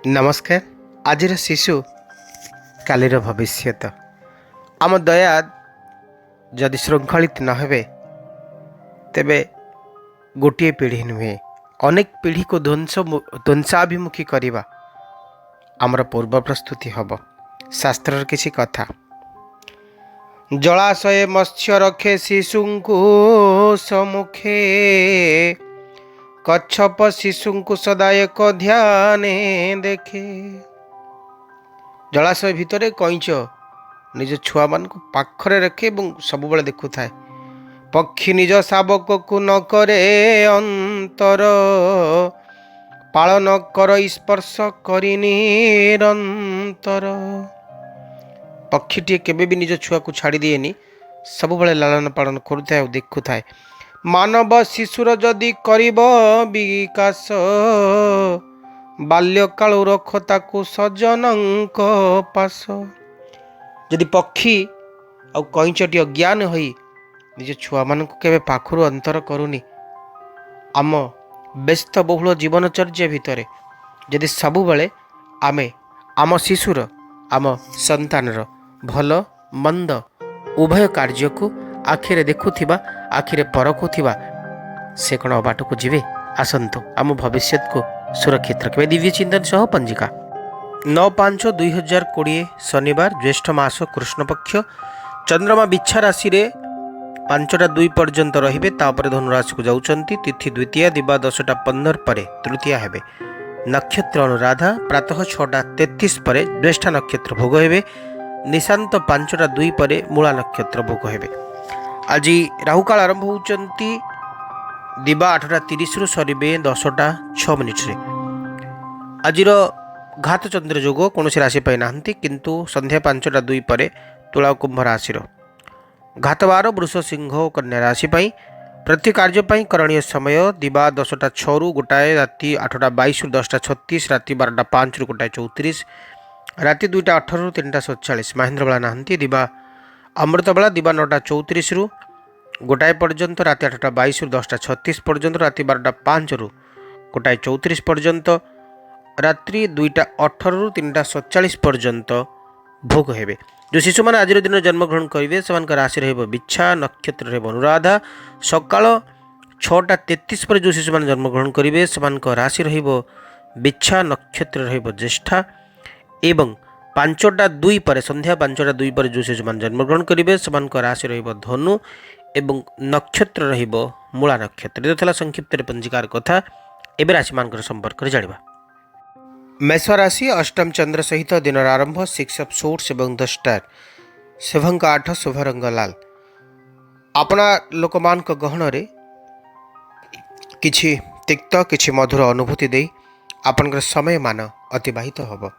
नमस्कार। आज शिशु कालीर भविष्य आम दया जदि श्रृंखलित न हेबे तेबे गोटे पीढ़ी नुहे अनेक पीढ़ी को ध्वंसाभिमुखी करवा आमर पूर्व प्रस्तुति हम। शास्त्र किसी कथा जलाशय मत्स्य रखे शिशु सम्मुखे कच्छप शिशु सदा एक ध्यान देखे। जलाशय भितर कईंच निज छुआ मान पाखरे रखे सब देखु थाए। पक्षी निज शावक को न करे अंतर पालन कर स्पर्श करी निरंतर। पक्षीटी केबे भी निज छुआ को छाड़ी दिएनी, सब लालन पालन करुए देखु थाए। मानव शिशुर जदि करिब विकास बाल्यकाल रख ताकू सजनक पास। जदि पक्षी आ कईंचटी अज्ञान होई निज छुआ मान के पाखु अंतर करूनी, आम व्यस्त बहुल जीवनचर्या भितर जदि सबुबले आमे आम शिशुर आम संतानर भल मंद उभय कार्य को आखिरे देखुथिबा आखिरे परखुथिबा से कौन अबाट को जीवे। आसंतु आम भविष्य को सुरक्षित रखिए। दिव्य चिंतन सह पंजिका 9/5/2020 शनिवार ज्येष्ठ मास कृष्ण पक्ष चंद्रमा बिच्छा राशि रे 5टा 2 पर्यंत रहिबे। तापर धनुराशि को जाउचंती। तिथि द्वितीय दिबा 10टा 15 परे तृतीया हेबे। नक्षत्र अनुराधा प्रातः 6टा 33 परे ज्येष्ठा नक्षत्र भोग हेबे। निशांत 5टा 2 परे मूला नक्षत्र भोग हेबे। आज राहुकाल आरंभ होउचंती दिबा 8टा 30 रु सरिबे 10टा 6 रे। आज घात चंद्र जोग कौन राशि पाई नाहंती, किंतु संध्या 5टा 2 परे तुला कुंभ राशि घात 12 वृष सिंह कन्या राशि पाई। प्रति कार्य पाई करणीय समय दिबा 10टा 6 रु गोटाए राति 8टा 22 रु 10टा 36 राति 12टा 5 रु गोटाए 34 राति 2टा 18 रु 3टा 47। महेंद्र बेला नाहंती। दिबा अमृत बेला दिबा 9टा 34 रु गोटाए पर्यंत राति 8टा 22 रु 10टा 36 पर्यंत राति 12टा 5 रु गोटाए 34 पर्यंत रात्रि 2टा 18 रु 3टा 47 पर्यंत भोग हेबे। जो शिशु मैंने आज दिन जन्मग्रहण करेंगे से राशि बिच्छा नक्षत्र रही अनुराधा। सकाल 6टा 33 पर जो शिशु मैंने जन्मग्रहण करेंगे से राशि बिच्छा नक्षत्र रही ज्येष्ठा। एवं 5टा 2 पर संध्या 5टा 2 पर जो शिशु मैंने जन्मग्रहण करेंगे से राशि धनु एवं नक्षत्र रही मूला नक्षत्र। ये था संक्षिप्त पंजिकार कथा। एवं राशि मान संपर्क में जाना। मेष राशि अष्टम चंद्र सहित दिन आरंभ 6 ऑफ सोर्ट्स एवं 10 स्टार शुभंक 8 शुभ रंग लाल। अपना लोक मान गहन रे किछि तिक्त किछि मधुर अनुभूति दे आपनकर समय मान अतिबाहित होब।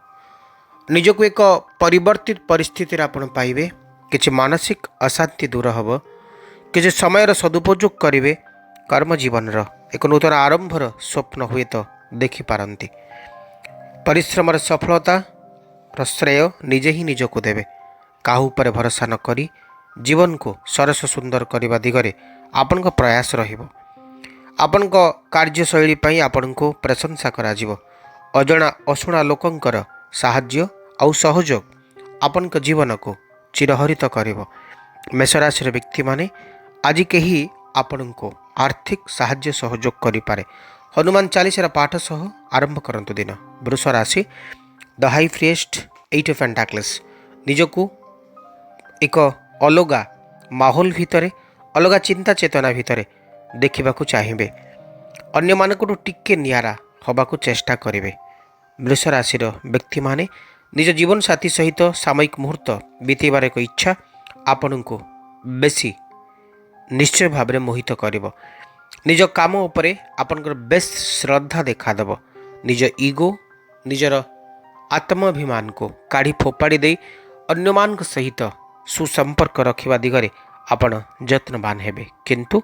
निजको एक परिवर्तित परिस्थिति आपण पाइबे। किछि मानसिक अशांति दूर होब। किछि समय सदुपयोग करिवे। कर्म जीवन एक नूतन आरंभर स्वप्न हुए तो देखि पारंती। परिश्रम सफलता श्रेय निजे ही निजको देवे। काहू पर भरोसा न करी जीवन को सरस सुंदर करने दिगरे आपण प्रयास रहिबो। आपण कार्यशैली पाई आपण को प्रशंसा करा जिवो। अजणा अशुणा लोकंकर साहाय्य आउ सहयोग आपण जीवन को चिरहरित करिवो। मेष राशि व्यक्ति माने आज कहीं आपण को आर्थिक साहाय्य सहयोग करि पारे। हनुमान चालीसा पाठ सह आरंभ करंतु दिन। वृष राशि द हाई प्रिएस्ट 8 ऑफ पेंटाकल्स निजको एक अलगा माहौल भितर अलगा चिंता चेतना भितर देखा चाहिए। अन्य मानकटू टिके नियारा हवाको चेष्टा करेंगे। वृष राशि व्यक्ति माने निज जीवन साथी सहित सामयिक मुहूर्त बीतेबार एक इच्छा आपण को बेसी निश्चय भाव में मोहित कर। निज काम उपरे आपनकर बेस श्रद्धा देखादेव। निज ईगो निजर आत्माभिमान को काढ़ी फोपाड़ी दे अन्य मान सहित सुसंपर्क रखिबा दिगरे आपण यत्नवान हेबे। किंतु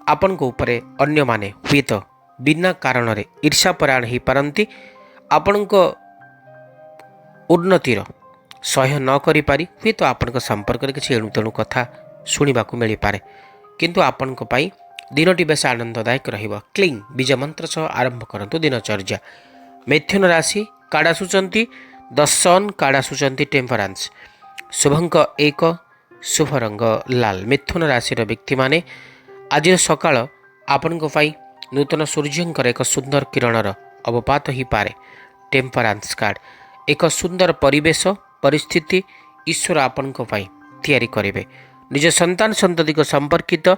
आपण को उपरे अन्य माने हुए तो बिना कारण रे ईर्ष्यापरायण हो पारंती। आपण को उन्नतिर सह्य न करि पारि हुए तो आपण संपर्क रे किछि एणु तेणु कथा शुणा मिल पारे। किंतु आपण पाई दिनटी बेस आनंददायक रहिबो। क्लीं बीज मंत्र सह आरंभ करंतु दिनचर्या। मिथुन राशि कार्ड आसुचंती द सन कार्ड आसुचंती टेम्परांस। शुभंक 1 शुभ रंग लाल। मिथुन राशि व्यक्ति माने आज सकाळ आपण नूतन सूर्यंकर एक सुंदर किरणर अवपात हो पारे। टेम्परांस कार्ड एक सुंदर परिवेश परिस्थिति ईश्वर आपण तैयारी करेंगे। निज संतान संतति संपर्कित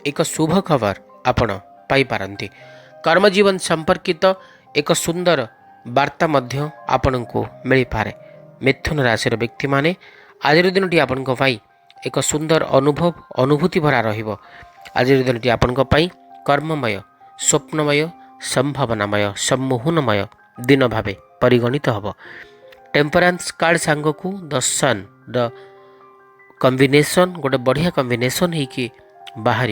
एक शुभ खबर आपण पाइपारती। कर्मजीवन संपर्कित एक सुंदर वार्ता मध्य आपण को मिल पारे। मिथुन राशि व्यक्ति माने आज दिनटी आपण एक सुंदर अनुभव अनुभूति भरा रहिबो। आज दिनटी आपण कर्ममय स्वप्नमय संभावनामय सम्मोहनमय दिन भावे परिगणित हब। टेम्परांस कार्ड सांग को द सन द कॉम्बिनेशन गोटे बढ़िया कॉम्बिनेशन होगी बाहर।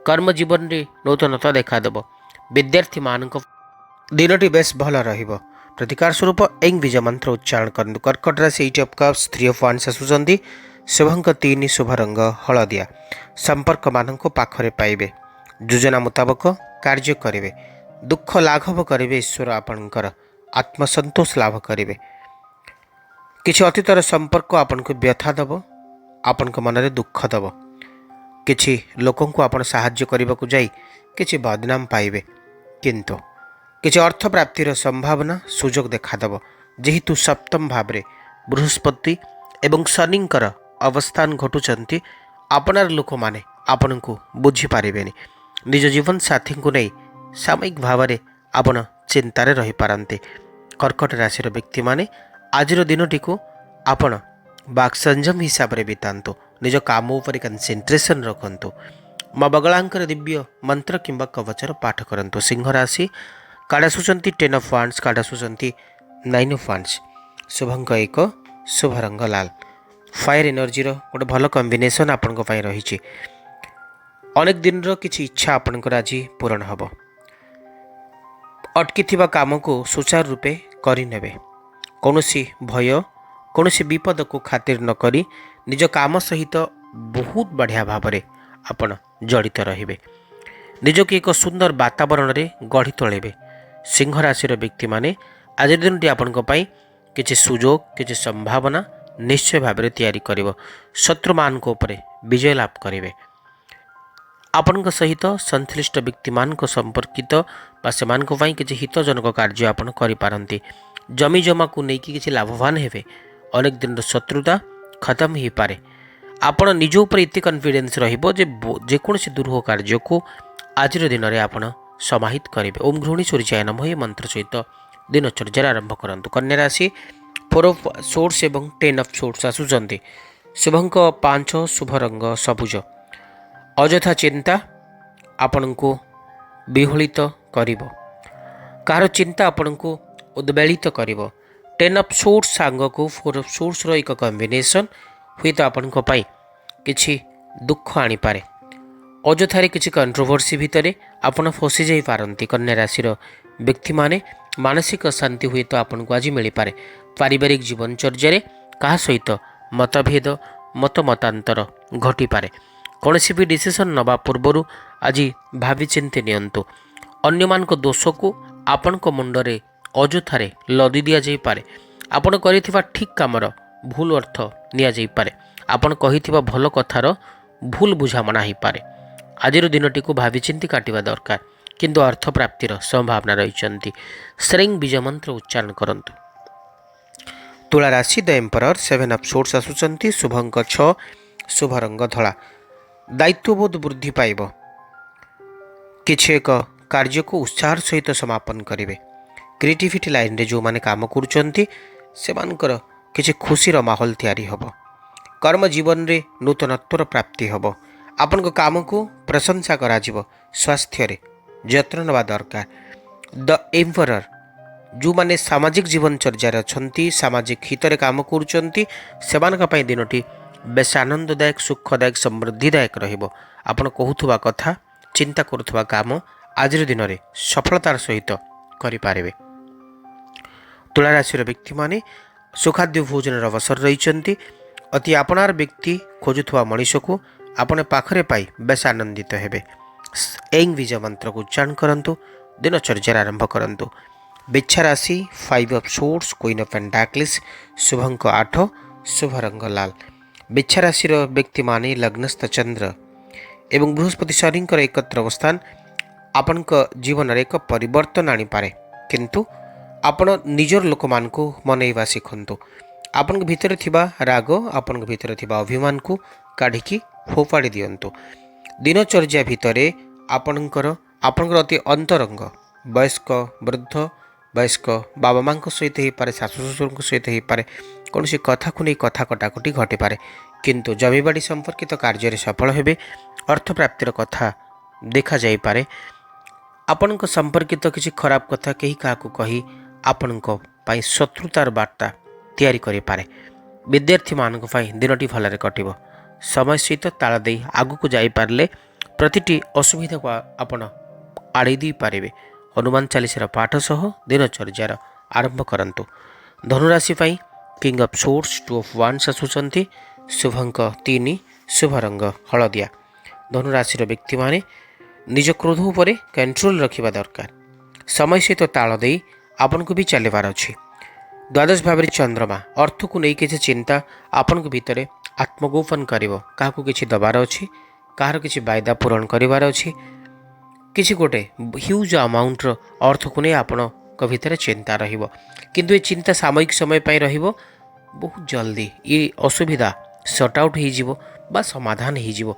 कर्म जीवन में नूतनता देखादेव। विद्यार्थी मान दिनटी बेस भल रहिबो। प्रतिकार स्वरूप एंग बीज मंत्र उच्चारण करंतु। कर्कट राशि 8 ऑफ कप्स 3 ऑफ वांड्स आसुचंती। शुभंक 3 शुभ रंग हलदिया। संपर्क मान पाखरे पाइबे। योजना मुताबक कार्य करेंगे। दुख लाघव करेंगे। ईश्वर आपणकर आत्मसंतोष लाभ करेंगे। किसी अतीतर संपर्क आपण को व्यथा दब। आपण मन में दुख दब। किसी लोक आपण साहाय्य करने को जाई किसी बदनाम पाइबे। किंतु किसी अर्थ प्राप्तिर संभावना सुजोग देखादब। जेहेतु सप्तम भाव में बृहस्पति एवं शनिंकर अवस्थान घटुचंती आपनार लोक माने आपण को बुझी पारिबेनी। निज जीवन साथी को नहीं सामयिक भाव में आपण चिंतार रही पारंते। कर्कट राशि व्यक्ति माने आज दिनटी को आपण बाक संयम हिसाब से बितातु। निज काम उपर कंसेंट्रेशन रखंतु। माँ बगलांकर दिव्य मंत्र किंबा कवचर पाठ करंतु। सिंह राशि कार्ड आसुचंती 10 ऑफ वांड्स कार्ड आसुचंती 9 ऑफ वांड्स। शुभंक 1 शुभ रंग लाल। फायर एनर्जी गोटे भल कॉम्बिनेशन आपण रही। अनेक दिन किसी इच्छा आपणकर आज पूरण हम। अटकी काम को सुचारू रूपे करें। कौन भय कौन विपद को खातिर न करी निज काम सहित बहुत बढ़िया भाव में आपण जड़ित रहिबे। निजक एक सुंदर वातावरण रे गढ़ी तोलेबे। सिंह राशि व्यक्ति माने आज दिनटी आपण किसी सुजोग किसी संभावना निश्चय भाव में तैयारी करिवो। शत्रु मान को ऊपर विजय लाभ करेंगे। आपण सहित संश्लिष्ट व्यक्ति मान संपर्कित किसी हितजनक कार्य आपण करिपारंती। जमी जमा को लेकिन किसी लाभवान हेबे। अनेक दिन शत्रुता खत्म हो पारे। आपण निज उपर इतने कॉन्फिडेंस रहिबो जे जेकोसी दुर्ह कार्य को आज दिन में आपण समाहित करेंगे। ओम घृणी सूर्याय नमः ये मंत्र सहित दिनचर्या आरंभ करंतु। कन्या राशि 4 ऑफ सोर्स एवं 10 ऑफ सोर्स आसुचंती। शुभंक 5 शुभ रंग सबुज। अଯଥା चिंता आपण को विहलित करिवो। कार चिंता आपण को उद्वेलित करिवो। 10 ऑफ सोर्स सांग को 4 ऑफ सोर्स रो एक कॉम्बिनेशन हुई तो आपण को पाई किछि दुख आनी पारे। अଯଥାରେ किछि कंट्रोवर्सी भितर आपण फसी जाई पारंती। कन्या राशि व्यक्ति माने मानसिक शांति हुए तो आपण को आज मिल पारे। पारिवारिक जीवनचर्या कहा सहित मतभेद मतांतर घटी पारे। कौन भी डिसीजन नवा पूर्वर आज भावी चिंती नियंतु। अन्य मान को दोष को आपण को मुंडरे अଯଥାରେ लदी दिया जाई पारे। आपण करिथिबा ठीक कामर भूल अर्थ निया जाई पारे। आपण कहिथिबा भल कथार भूल बुझामणा ही पारे। आज दिनटी को भावी चिंती काटिबा दरकार। किंतु अर्थ प्राप्तिर संभावना रही। श्रेंग बीज मंत्र उच्चारण करंतु। तुला राशि द एम्परर 7 ऑफ सोर्स आसुचंती। शुभंक 6 शुभ रंग धला। दायित्वबोध वृद्धि पाइब। किछि एक कार्य को उत्साह सहित समापन करेंगे। क्रिएटिविटी लाइन रे जो माने काम करुचंती सेमानकर किछि खुशीर माहौल तैयारी हब। कर्म जीवन रे नूतनत्वर प्राप्ति हब। आपण को काम को प्रशंसा करा जिवो। स्वास्थ्य रे यत्न नवा दरकार। द एम्परर जो माने सामाजिक जीवनचर्या अछंती सामाजिक हित रे काम करुचंती सेमानक पई दिनटी बेस आनंददायक सुखदायक समृद्धिदायक रहिबो। आपण कहूथुबा कथा चिंता करुथुबा काम आज दिन में सफलतार सहित करें। तुला राशि व्यक्ति माने सुखाद्य भोजन अवसर रही। अति आपणार व्यक्ति खोजुवा मनीष को आपण पाखरे पाई बेस आनंदित हेबे। एंग बीज मंत्र को उच्चारण करंतु। दिनचर्या आरंभ करंतु। बिच्छा राशि 5 ऑफ सोर्स क्वीन ऑफ पेंटाक्लिस शुभ अंक 8 शुभ रंग लाल। बिच्छा राशि व्यक्ति माने लग्नस्थ चंद्र एवं बृहस्पति शनिଙ୍କର एकत्र अवस्थान आपणक जीवन एक परिवर्तन आनीपे किंतु आपण निजर लोक मान मनइवा शिखु। आपण भितर थिबा राग आपण भितर थिबा अभिमान को काढ़ी फोपाड़ी दियंतु। दिनचर्या भितर आपणकर अति अंतरंग वयस्क वृद्ध वयस्क बाबा माँ सहित हो पारे शाशु शशुर सहित हो पारे कौन सी कथा को नहीं कथा कटाकटी घटी पारे किंतु जमीबाड़ी संपर्कित कार्य सफल हेबे। अर्थ प्राप्तिर कथा देखा जाई पारे। आपण संपर्कित किसी खराब कथा कहीं क्या कही आपण शत्रुतार वार्ता तैयारी करि पारे। विद्यार्थी मान दिनटी भलरे कटिब। समय सहित ताल दे आगू जाई पारले प्रतिटी असुविधा को आपण आड़े दी पारे। हनुमान चालीसार पाठ सह दिनचर्यार आरंभ करंतु। धनुराशि king of swords 2 of wands आसुचंती शुभ अंक 3 शुभ रंग हलदिया। धनुराशि व्यक्ति माने निज क्रोध उपर कंट्रोल रखिबा दरकार। समय सहित ताल दे आपन को भी चलबार अछि। द्वादश भाव चंद्रमा अर्थ को नहीं किसी चिंता आपण भितर आत्मगोपन करिवो। काहकु किछि दबार अछि काहर किछि वायदा पूरण करिवार अछि किसी गोटे ह्यूज अमाउंटर अर्थ को नहीं आपण भितर चिंता रहिबो किंतु ये चिंता सामयिक समय पाई रहिबो। बहुत जल्दी ये असुविधा सॉर्ट आउट हो जिवो बा समाधान हो जिवो।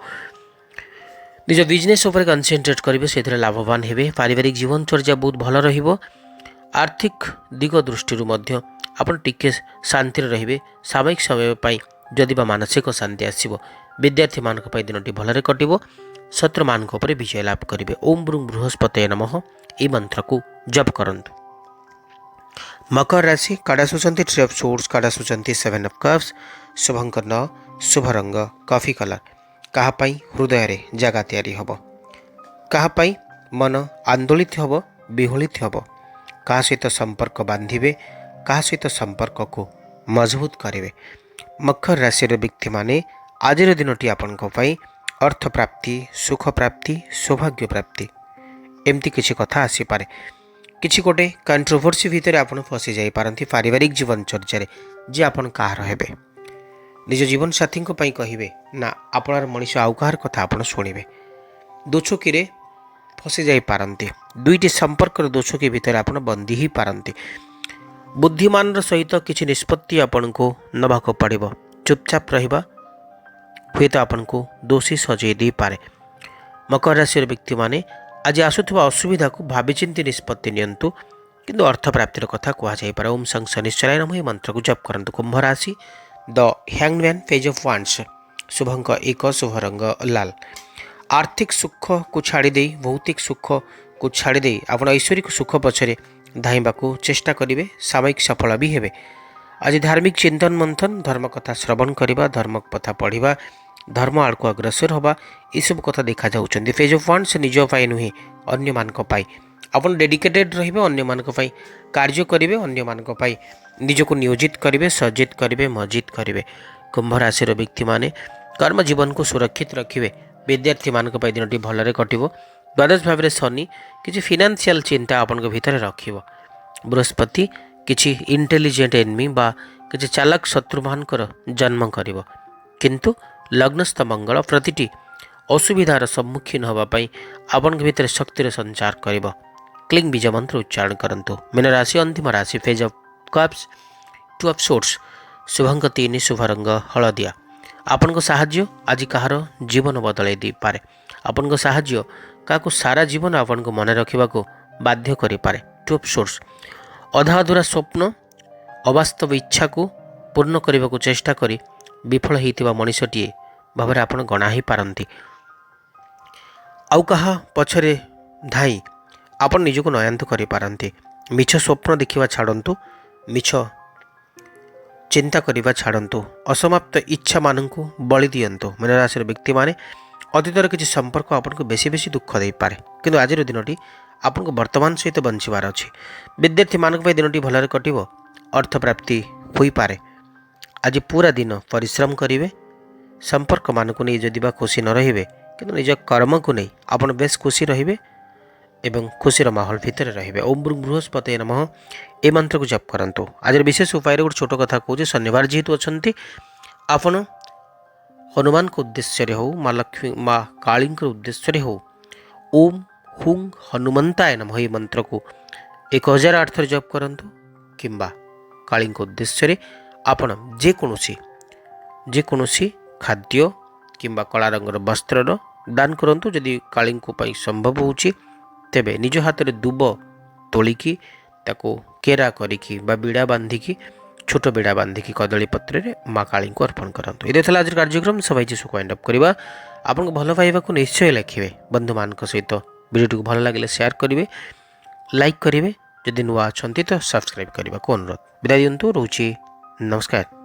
निज बिजनेस उपर कनसेंट्रेट करिवे सेथिरे लाभवान हेबे। पारिवारिक जीवनचर्या बहुत भल रहिबो। आर्थिक दिग दृष्टि मध्य आपण टिके शांति रहिबे। सामयिक समय पाई जदि बा मानसिक शांति आसीबो। विद्यार्थी मानक पाई दिनटी भलरे कटिबो। शत्रु मानक उपरे विजय लाभ करिवे। ओम ब्रूं बृहस्पतये नमः ए मंत्र को जप करंतु। मकर राशि काड़ा सुचंती 3 ऑफ सोर्स काड़ा सुचंती 7 ऑफ कप्स शुभ अंक 9 शुभ रंग कॉफी कलर। कहा पाई हृदय रे जगह तैयारी हबो। कहा पाई मन आंदोलित हबो विहोलित हबो। कहा सहित संपर्क बांधिबे कहा सहित संपर्क को मजबूत करिवे। मकर राशि व्यक्ति माने आजिर दिनटी आपनक पाई अर्थ प्राप्ति सुख प्राप्ति सौभाग्य प्राप्ति एमती किसी कथा आसी पारे। किसी गोटे कंट्रोवर्सी भितर आपन फसी जाई पारंती। पारिवारिक जीवन चर्चा जे आपन कहार हेबे निज जीवन साथी कहिबे ना आपणार मनीष आउ कहार कथा आपन शुणिबे। दोछकी रे फसी जाई पारंती। दुईटी संपर्क दोछकी भितर आपन बंदी ही पारंती। बुद्धिमान सहित किसी निष्पत्ति आपन को नबाक पड़िबो। चुपचाप रहिबा हुए तो आपन को दोषी सजै दी पारे। मकर राशि व्यक्ति माने आज आसुवा असुविधा को भाविचिंती निष्पत्ति नियंतु किंतु अर्थ प्राप्तिर कथा कह जाई पारे। ओम शं शनिश्चराय नमः मंत्र को जप करंतु। कुंभ राशि the hangman page of wands शुभ अंक 1 शुभ रंग लाल। आर्थिक सुख को छाड़ी दे भौतिक सुख को छाड़ी दे आपण ऐश्वरिक सुख पछरे धाइबा को चेष्टा करिवे। सामयिक सफल भी हेबे। आज धार्मिक चिंतन मंथन धर्म कथा श्रवण करिबा धर्म कथा पढ़िबा धर्म आड़ को अग्रसर हवा ये सब कथा देखा जाउछन्ती। पेज ऑफ वांड्स निज पाई नुहे अन्य मानक पाई आपण डेडिकेटेड रहिबे। अन्य मानक पाई कार्य करिवे अन्य मानक पाई निज को नियोजित करिवे सज्जित करिवे मस्जिद करिवे। कुंभ राशि व्यक्ति माने कर्म जीवन को सुरक्षित रखिवे। विद्यार्थी मानक पाई दिनटी भलरे कटिबो। द्वादश भाव रे शनि किछि फाइनेंशियल चिंता आपन के भितर रखिबो। बृहस्पति किछि इंटेलिजेंट एनिमी बा किछि चालाक शत्रु मानकर जन्म करिवो किंतु लग्नस्थ मंगल प्रतिटी असुविधार सम्मुखीन होगापाई आपण भितर शक्तिर संचार करिवो। क्लिंग बीज मंत्र उच्चारण करंतु। मीन राशि अंतिम राशि page of cups 2 of swords शुभ अंक 3 शुभ रंग हलदिया। आपण को साहाय्य आज कहार जीवन बदलाई दी पारे। आपण को साहाय्य काको सारा जीवन आपण को मन रखिबा को बाध्य करि पारे। 2 ऑफ सोर्स अधा अधूरा स्वप्न अवास्तव इच्छा को पूर्ण करने को चेष्टा करी विफल होइतिबा मनुष्यटीए भावरे आपण गणा ही पारंती। आउ कहा पछरे धाई आपण निजको नयांत करि पारंती। मिछ स्वप्न देखिबा छाड़ंतु मिछ चिंता करिबा छाड़ंतु। असमाप्त इच्छा माननकु बलि दियंतु। मीन राशि व्यक्ति माने अतीतर किसी संपर्क आपण को बेसी बेसी दुख दे पारे किंतु आज दिनटी आपण को वर्तमान सहित बंचिबार अछि। विद्यार्थी मानक पय दिनटी भलरे कटिबो। अर्थ प्राप्ति होई पारे। आज पूरा दिन परिश्रम करिवे। संपर्क मानक नहीं जदि बा खुशी न रहिबे किंतु निज कर्म को नहीं आपण बेस खुशी रहिबे। ଏବଂ ଖୁସିର ମାହୋଲ ଭିତରେ ରହିବେ। ଓମ୍ ବୃହସ୍ପତି ନମଃ ଏ ମନ୍ତ୍ରକୁ ଜପ କରନ୍ତୁ। ଆଜିର ବିଶେଷ ଉପାୟରେ ଗୋଟେ ଛୋଟ କଥା କହୁଛି, ଶନିବାର ଯେହେତୁ ଅଛନ୍ତି ଆପଣ ହନୁମାନଙ୍କ ଉଦ୍ଦେଶ୍ୟରେ ହେଉ, ମା ଲକ୍ଷ୍ମୀ ମା କାଳୀଙ୍କ ଉଦ୍ଦେଶ୍ୟରେ ହେଉ, ଓମ୍ ହୁଂ ହନୁମନ୍ତାୟ ନମଃ ଏହି ମନ୍ତ୍ରକୁ 1008 ଥର ଜପ କରନ୍ତୁ। କିମ୍ବା କାଳୀଙ୍କ ଉଦ୍ଦେଶ୍ୟରେ ଆପଣ ଯେକୌଣସି ଖାଦ୍ୟ କିମ୍ବା କଳା ରଙ୍ଗର ବସ୍ତ୍ରର ଦାନ କରନ୍ତୁ। ଯଦି କାଳୀଙ୍କ ପାଇଁ ସମ୍ଭବ ହେଉଛି ତେବେ ନିଜ ହାତରେ ଦୁବ ତୋଳିକି ତାକୁ କେରା କରିକି ବା ବିଡ଼ା ବାନ୍ଧିକି, ଛୋଟ ବିଡ଼ା ବାନ୍ଧିକି କଦଳୀ ପତ୍ରରେ ମା କାଳୀଙ୍କୁ ଅର୍ପଣ କରନ୍ତୁ। ଏଇଟା ଥିଲା ଆଜିର କାର୍ଯ୍ୟକ୍ରମ। ସବାଇ ଜିସୁକୁ ୱାଇଣ୍ଡ ଅପ୍ କରିବା। ଆପଣଙ୍କୁ ଭଲ ପାଇବାକୁ ନିଶ୍ଚୟ ଲେଖିବେ ବନ୍ଧୁମାନଙ୍କ ସହିତ। ଭିଡ଼ିଓଟିକୁ ଭଲ ଲାଗିଲେ ସେୟାର କରିବେ, ଲାଇକ୍ କରିବେ। ଯଦି ନୂଆ ଅଛନ୍ତି ତ ସବସ୍କ୍ରାଇବ୍ କରିବାକୁ ଅନୁରୋଧ। ବିଦାୟ ଦିଅନ୍ତୁ, ରହୁଛି ନମସ୍କାର।